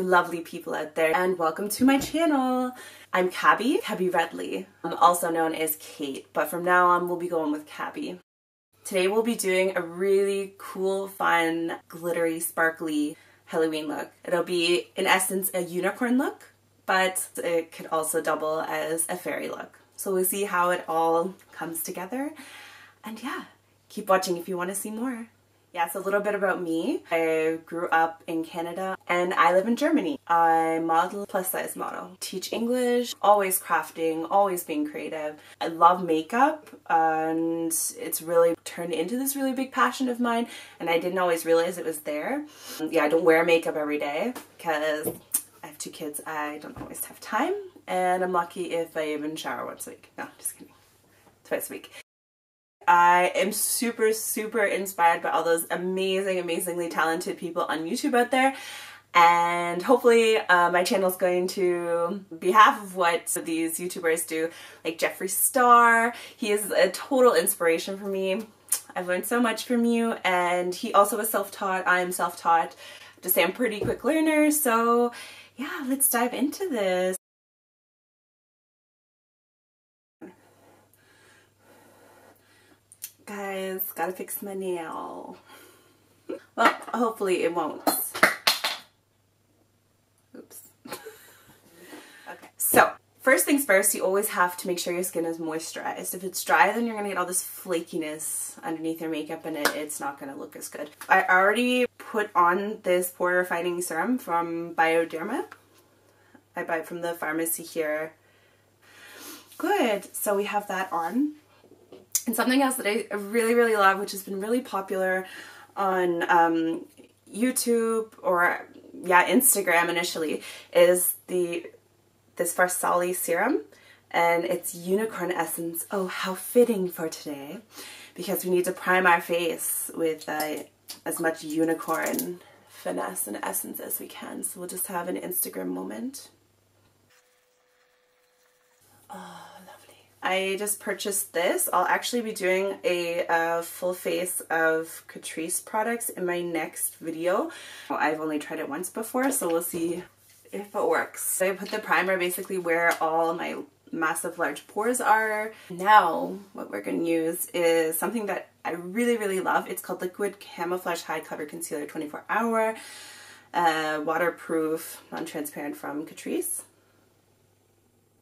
you lovely people out there, and welcome to my channel. I'm Cabby Redley. I'm also known as Kate, but from now on we'll be going with Cabby. Today we'll be doing a really cool, fun, glittery, sparkly Halloween look. It'll be, in essence, a unicorn look, but it could also double as a fairy look. So we'll see how it all comes together. And yeah, keep watching if you want to see more. Yeah, so a little bit about me. I grew up in Canada and I live in Germany. I model, plus size model. Teach English, always crafting, always being creative. I love makeup and it's really turned into this really big passion of mine, and I didn't always realize it was there. Yeah, I don't wear makeup every day because I have 2 kids. I don't always have time, and I'm lucky if I even shower once a week. No, just kidding. Twice a week. I am super inspired by all those amazingly talented people on YouTube out there, and hopefully my channel is going to be half of what these YouTubers do, like Jeffree Star. He is a total inspiration for me. I've learned so much from you, and he also was self-taught. I am self-taught. To say I'm a pretty quick learner, so yeah, let's dive into this. Guys, gotta fix my nail. Well, hopefully it won't. Oops. Okay, so first things first, you always have to make sure your skin is moisturized. If it's dry, then you're gonna get all this flakiness underneath your makeup and it's not gonna look as good. I already put on this pore refining serum from Bioderma. I buy it from the pharmacy here. Good, so we have that on. And something else that I really love, which has been really popular on YouTube or yeah, Instagram initially, is this Farsali serum, and it's Unicorn Essence. Oh, how fitting for today, because we need to prime our face with as much unicorn finesse and essence as we can. So we'll just have an Instagram moment. Oh, I just purchased this. I'll actually be doing a full face of Catrice products in my next video. I've only tried it once before, so we'll see if it works. So I put the primer basically where all my massive large pores are. Now what we're going to use is something that I really love. It's called Liquid Camouflage High Cover Concealer 24 Hour. Waterproof, non-transparent, from Catrice.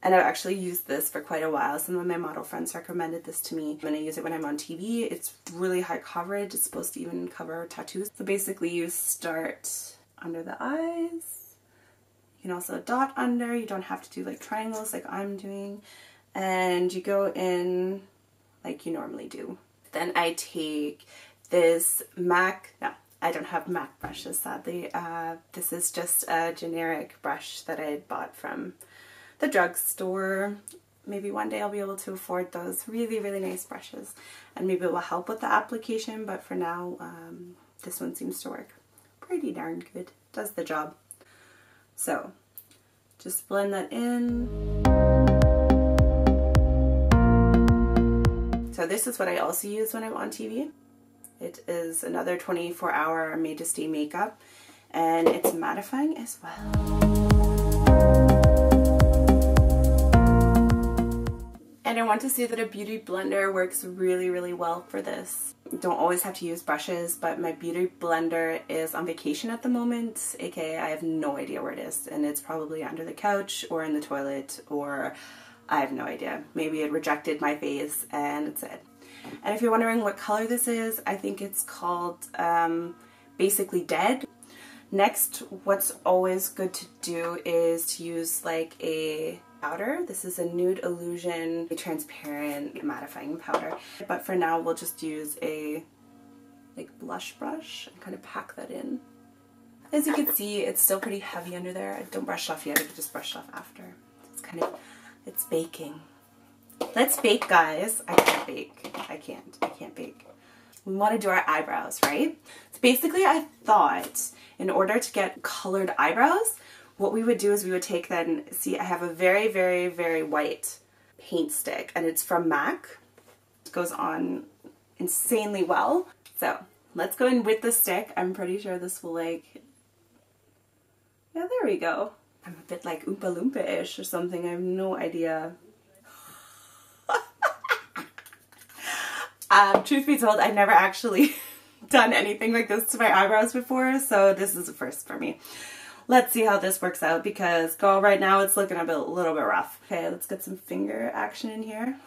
And I've actually used this for quite a while. Some of my model friends recommended this to me. And I use it when I'm on TV. It's really high coverage. It's supposed to even cover tattoos. So basically you start under the eyes. You can also dot under. You don't have to do like triangles like I'm doing. And you go in like you normally do. Then I take this MAC, no, I don't have MAC brushes sadly. This is just a generic brush that I bought from the drugstore. Maybe one day I'll be able to afford those really nice brushes, and maybe it will help with the application, but for now this one seems to work pretty darn good. Does the job. So just blend that in. So this is what I also use when I'm on TV. It is another 24-hour made to stay makeup, and it's mattifying as well. And I want to say that a beauty blender works really well for this. You don't always have to use brushes, but my beauty blender is on vacation at the moment, aka I have no idea where it is, and it's probably under the couch or in the toilet, or I have no idea. Maybe it rejected my face and it's it. And if you're wondering what color this is, I think it's called Basically Dead. Next, what's always good to do is to use like a powder. This is a Nude Illusion transparent mattifying powder. But for now, we'll just use a like blush brush and kind of pack that in. As you can see, it's still pretty heavy under there. I don't brush off yet, I just brushed off after. It's kind of, it's baking. Let's bake, guys. I can't bake. I can't bake. We want to do our eyebrows, right? So basically I thought in order to get colored eyebrows, what we would do is we would take then, see, I have a very white paint stick, and it's from MAC. It goes on insanely well. So let's go in with the stick. I'm pretty sure this will like Yeah, there we go. I'm a bit like Oompa Loompa-ish or something. I have no idea. Truth be told, I've never actually done anything like this to my eyebrows before, so this is a first for me. Let's see how this works out because, girl, right now it's looking a little bit rough. Okay, let's get some finger action in here.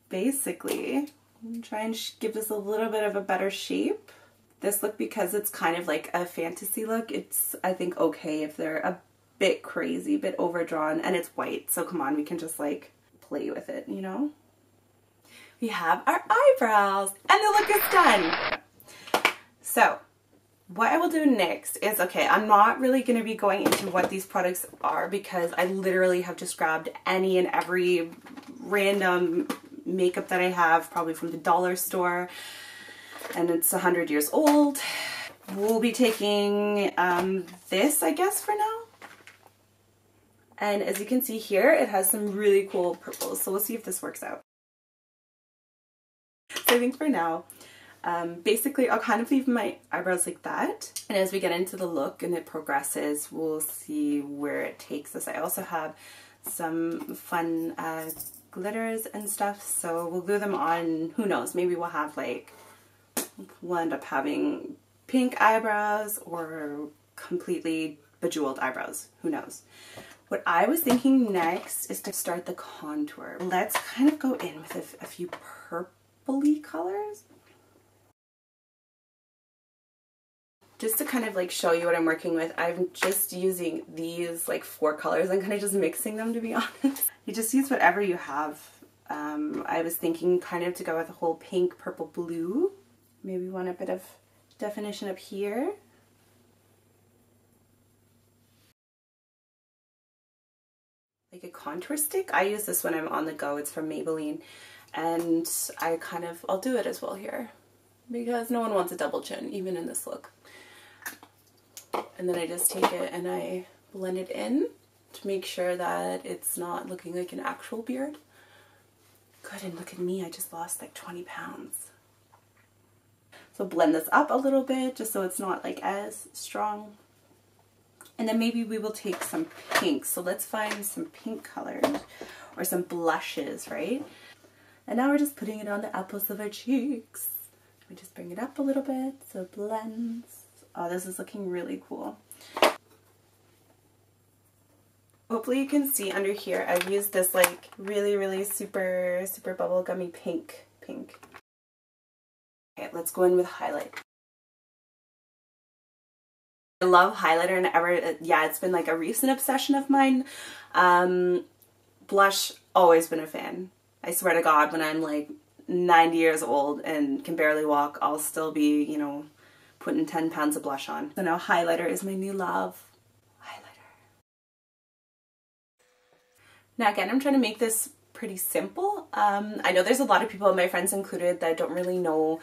Basically, I'm trying to give this a little bit of a better shape. This look, because it's kind of like a fantasy look, it's, I think, okay if they're a bit crazy, a bit overdrawn, and it's white, so come on, we can just like play with it, you know? We have our eyebrows and the look is done. So what I will do next is, okay, I'm not really going to be going into what these products are because I literally have just grabbed any and every random makeup that I have, probably from the dollar store, and it's 100 years old. We'll be taking this, I guess, for now. And as you can see here, it has some really cool purples, so we'll see if this works out. So I think for now, basically I'll kind of leave my eyebrows like that, and as we get into the look and it progresses, we'll see where it takes us. I also have some fun glitters and stuff, so we'll glue them on. Who knows, maybe we'll have like, we'll end up having pink eyebrows or completely bejeweled eyebrows, who knows. What I was thinking next is to start the contour. Let's kind of go in with a few purpley colors. Just to kind of like show you what I'm working with, I'm just using these like 4 colors. I'm kind of just mixing them, to be honest. You just use whatever you have. I was thinking kind of to go with a whole pink, purple, blue. Maybe want a bit of definition up here. Like a contour stick. I use this when I'm on the go. It's from Maybelline, and I'll do it as well here because no one wants a double chin, even in this look. And then I just take it and I blend it in to make sure that it's not looking like an actual beard. Good, and look at me, I just lost like 20 pounds. So blend this up a little bit just so it's not like as strong. And then maybe we will take some pink. So let's find some pink colors or some blushes, right? And now we're just putting it on the apples of our cheeks. We just bring it up a little bit so it blends. Oh, this is looking really cool. Hopefully you can see under here, I've used this like really super bubblegummy pink. Okay, let's go in with highlight. I love highlighter and yeah, it's been like a recent obsession of mine. Blush, always been a fan. I swear to God, when I'm like 90 years old and can barely walk, I'll still be, you know, putting 10 pounds of blush on. So now highlighter is my new love. Highlighter. Now again, I'm trying to make this pretty simple. I know there's a lot of people, my friends included, that don't really know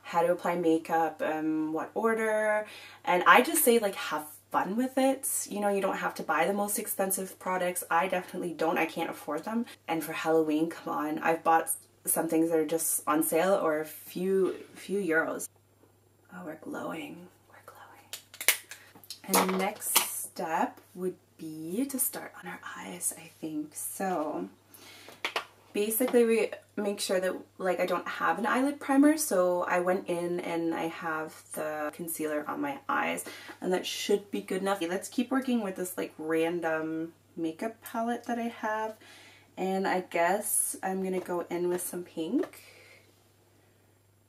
how to apply makeup, what order, and I just say like have fun with it. You know, you don't have to buy the most expensive products. I definitely don't. I can't afford them. And for Halloween, come on, I've bought some things that are just on sale or a few euros. Oh, we're glowing. We're glowing. And the next step would be to start on our eyes, I think. So basically we make sure that like I don't have an eyelid primer, so I went in and I have the concealer on my eyes, and that should be good enough. Let's keep working with this like random makeup palette that I have, and I guess I'm gonna go in with some pink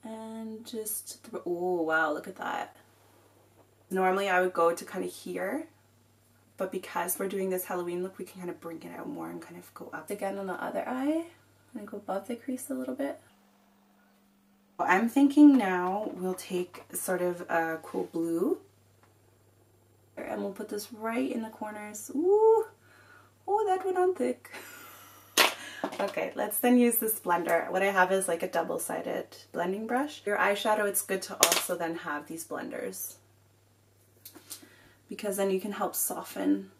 and just oh wow, look at that. Normally I would go to kind of here, but because we're doing this Halloween look, we can kind of bring it out more and kind of go up again on the other eye and go above the crease a little bit. I'm thinking now we'll take sort of a cool blue and we'll put this right in the corners. Ooh, oh, that went on thick. Okay, let's then use this blender. What I have is like a double-sided blending brush. Your eyeshadow, it's good to also then have these blenders, because then you can help soften.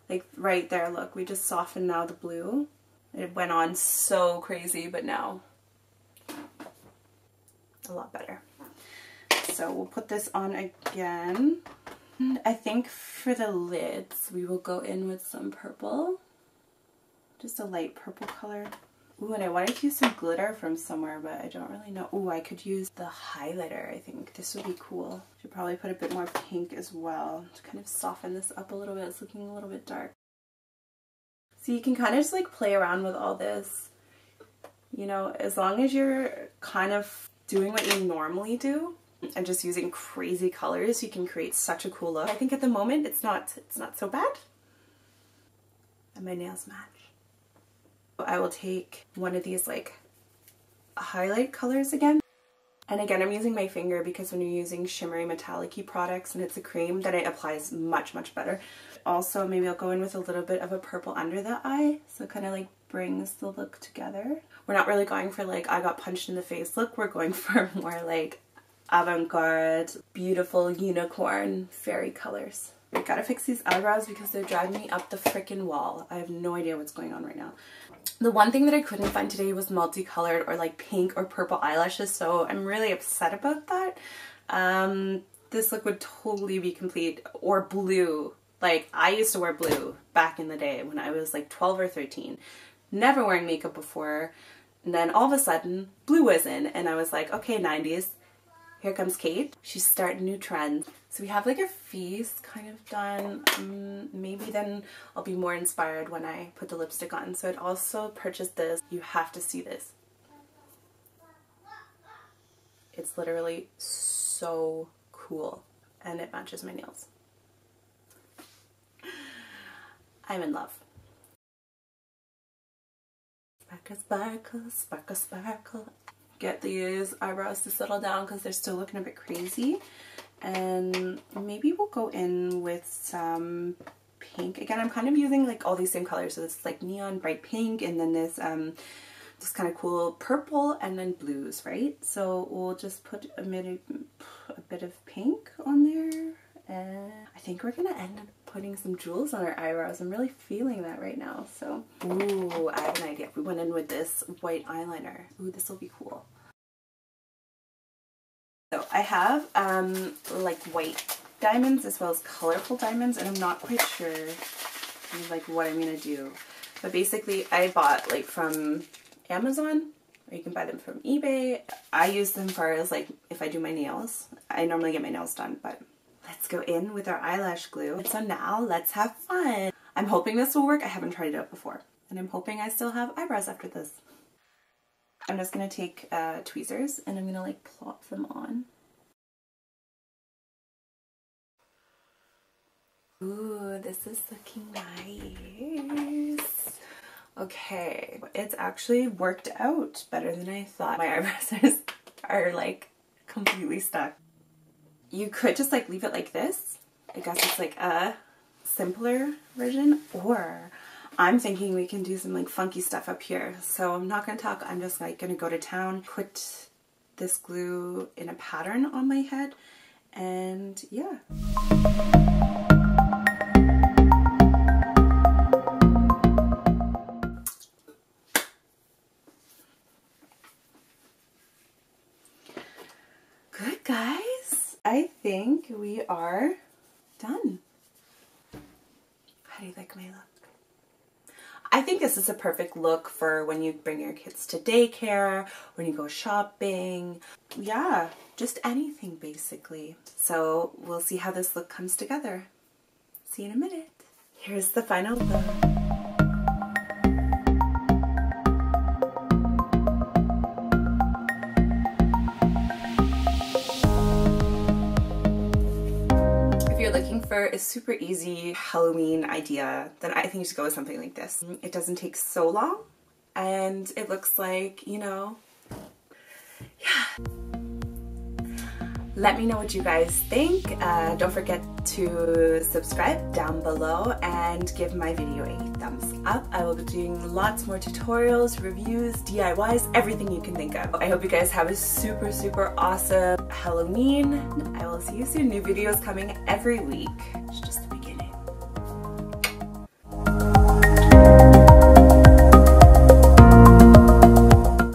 Like right there, look, we just softened now the blue. It went on so crazy, but now a lot better. So we'll put this on again. I think for the lids, we will go in with some purple. Just a light purple color. Ooh, and I wanted to use some glitter from somewhere, but I don't really know. Ooh, I could use the highlighter, I think. This would be cool. Should probably put a bit more pink as well to kind of soften this up a little bit. It's looking a little bit dark. So you can kind of just like play around with all this. You know, as long as you're kind of doing what you normally do and just using crazy colors, you can create such a cool look. I think at the moment it's not so bad. And my nails match. I will take one of these like highlight colors again. And again, I'm using my finger because when you're using shimmery metallic-y products and it's a cream, then it applies much, much better. Also, maybe I'll go in with a little bit of a purple under the eye, so it kind of like brings the look together. We're not really going for like I got punched in the face look, we're going for more like avant-garde, beautiful unicorn fairy colors. I gotta fix these eyebrows because they're driving me up the frickin' wall. I have no idea what's going on right now. The one thing that I couldn't find today was multicolored or like pink or purple eyelashes, so I'm really upset about that. This look would totally be complete. Or blue. Like, I used to wear blue back in the day when I was like 12 or 13. Never wearing makeup before. And then all of a sudden, blue was in. And I was like, okay, 90s. Here comes Kate. She's starting new trends. So we have like a face kind of done. Maybe then I'll be more inspired when I put the lipstick on. So I'd also purchased this. You have to see this. It's literally so cool. And it matches my nails. I'm in love. Sparkle, sparkle, sparkle, sparkle. Get these eyebrows to settle down because they're still looking a bit crazy. And maybe we'll go in with some pink. Again, I'm kind of using like all these same colors. So it's like neon bright pink and then this kind of cool purple and then blues, right? So we'll just put a bit of pink on there. And I think we're gonna end up putting some jewels on our eyebrows. I'm really feeling that right now. So, ooh, I have an idea. We went in with this white eyeliner. Ooh, this will be cool. So I have like white diamonds as well as colorful diamonds, and I'm not quite sure like what I'm gonna do. But basically I bought like from Amazon, or you can buy them from eBay. I use them for as like if I do my nails. I normally get my nails done, but let's go in with our eyelash glue. So now let's have fun. I'm hoping this will work. I haven't tried it out before. And I'm hoping I still have eyebrows after this. I'm just gonna take tweezers and I'm gonna like plop them on. Ooh, this is looking nice. Okay, it's actually worked out better than I thought. My eyebrows are like completely stuck. You could just like leave it like this. I guess it's like a simpler version, or I'm thinking we can do some like funky stuff up here. So I'm not gonna talk, I'm just like gonna go to town, put this glue in a pattern on my head, and yeah. Good, guys. I think we are done. How do you like my look? I think this is a perfect look for when you bring your kids to daycare, when you go shopping. Yeah, just anything basically. So we'll see how this look comes together. See you in a minute. Here's the final look. For a super easy Halloween idea, then I think you should go with something like this. It doesn't take so long and it looks like, you know, yeah. Let me know what you guys think. Don't forget to subscribe down below and give my video a thumbs up. I will be doing lots more tutorials, reviews, DIYs, everything you can think of. I hope you guys have a super, super awesome Halloween. I will see you soon. New videos coming every week.